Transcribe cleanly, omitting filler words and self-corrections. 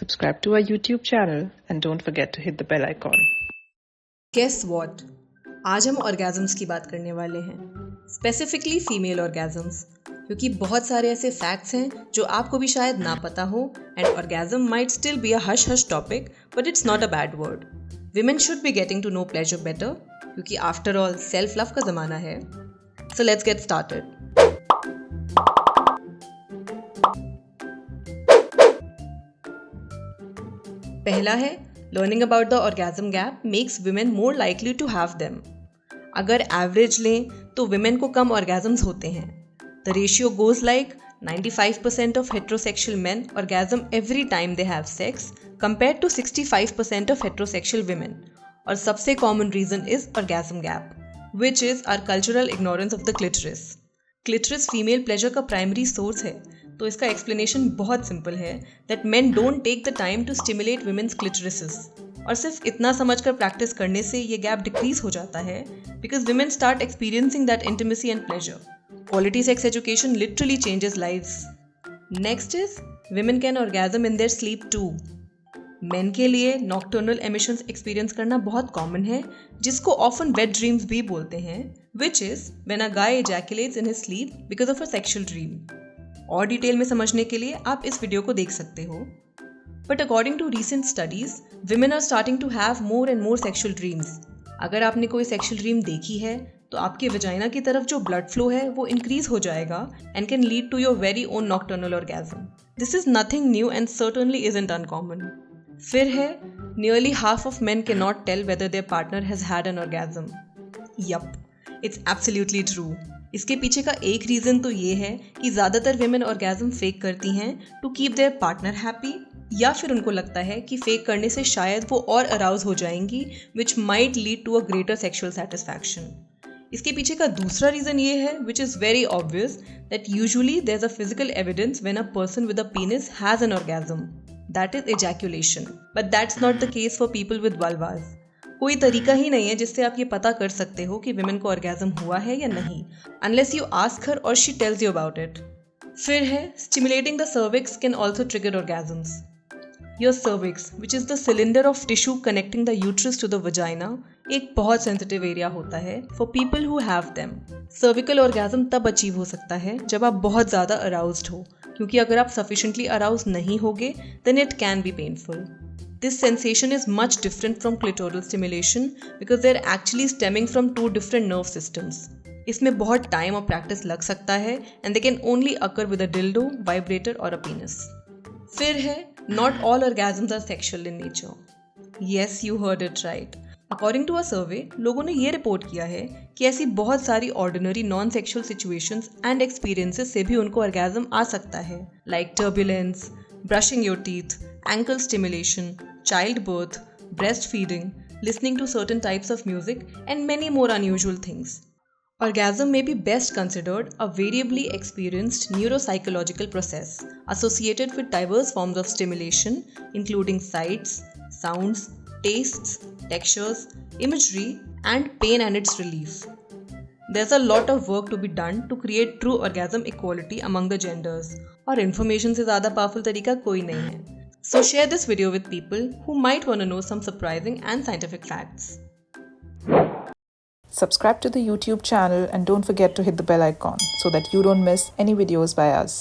Subscribe to our YouTube channel and don't forget to hit the bell icon. Guess what? आज हम orgasms की बात करने वाले हैं, स्पेसिफिकली फीमेल ऑर्गेजम्स, क्योंकि बहुत सारे ऐसे फैक्ट्स हैं जो आपको भी शायद ना पता हो and orgasm might still be a hush hush topic but it's not a bad word. Women should be getting to know pleasure better क्योंकि आफ्टर ऑल सेल्फ लव का ज़माना है. So let's get started. पहला है, learning about the orgasm gap makes women more likely to have them. अगर average लें तो women को कम ऑर्गेजम्स होते हैं. The ratio goes like 95% of heterosexual main orgasm every time they have sex compare to 65% of heterosexual women. और सबसे common reason is orgasm gap which is our cultural ignorance of the clitoris. Clitoris female pleasure का primary source है, तो इसका explanation बहुत simple है that men don't take the time to stimulate women's clitorises. और सिर्फ इतना समझकर प्रैक्टिस करने से ये गैप डिक्रीज हो जाता है because women start experiencing that intimacy and pleasure. Quality sex education literally changes lives. Next is women can orgasm in their sleep too. Men के लिए नॉक्टर्नल एमिशंस एक्सपीरियंस करना बहुत कॉमन है, जिसको ऑफन वेट ड्रीम्स भी बोलते हैं, which is when a guy ejaculates in his sleep because of a sexual dream. और डिटेल में समझने के लिए आप इस वीडियो को देख सकते हो. But according to recent studies women are starting to have more and more sexual dreams. अगर आपने कोई सेक्सुअल ड्रीम देखी है तो आपके वजाइना की तरफ जो ब्लड फ्लो है वो इंक्रीज हो जाएगा and can lead to your very own nocturnal orgasm. This is nothing new and certainly isn't uncommon. फिर है, nearly half of men can not tell whether their partner has had an orgasm. Yup, it's absolutely true. इसके पीछे का एक reason तो ये है कि ज़्यादातर विमेन ऑर्गेजम फेक करती हैं to keep their partner happy, या फिर उनको लगता है कि फेक करने से शायद वो और अराउज हो जाएंगी which might lead to a greater sexual satisfaction. इसके पीछे का दूसरा रीज़न ये है which is very obvious that usually there is a physical evidence when a person with a penis has an orgasm, that is ejaculation. But that's not the case for people with vulvas. कोई तरीका ही नहीं है जिससे आप ये पता कर सकते हो कि विमेन को ऑर्गेजम हुआ है या नहीं, अनलेस यू आस्क हर और she tells you about it. फिर है, stimulating the cervix can also trigger orgasms. Your cervix which is the cylinder of tissue connecting the uterus to the vagina एक बहुत sensitive area होता है for people who have them. Cervical orgasm तब achieve हो सकता है जब आप बहुत ज़्यादा अराउज्ड हो, क्योंकि अगर आप सफिशिएंटली अराउज नहीं होगे then it can be painful. This sensation is much different from clitoral stimulation because they are actually stemming from two different nerve systems. इसमें बहुत टाइम और प्रैक्टिस लग सकता है and they can only occur with a dildo, vibrator or a penis. फिर है, not all orgasms are sexual in nature. Yes, you heard it right. According to a survey, लोगों ने ये रिपोर्ट किया है कि ऐसी बहुत सारी ordinary non-sexual situations and experiences से भी उनको orgasm आ सकता है, like turbulence, brushing your teeth, ankle stimulation, childbirth, breastfeeding, listening to certain types of music, and many more unusual things. Orgasm may be best considered a variably experienced neuropsychological process associated with diverse forms of stimulation, including sights, sounds, tastes, textures, imagery, and pain and its relief. There's a lot of work to be done to create true orgasm equality among the genders. और information से ज़्यादा powerful तरीका कोई नहीं है. So share this video with people who might want to know some surprising and scientific facts. Subscribe to the YouTube channel and don't forget to hit the bell icon so that you don't miss any videos by us.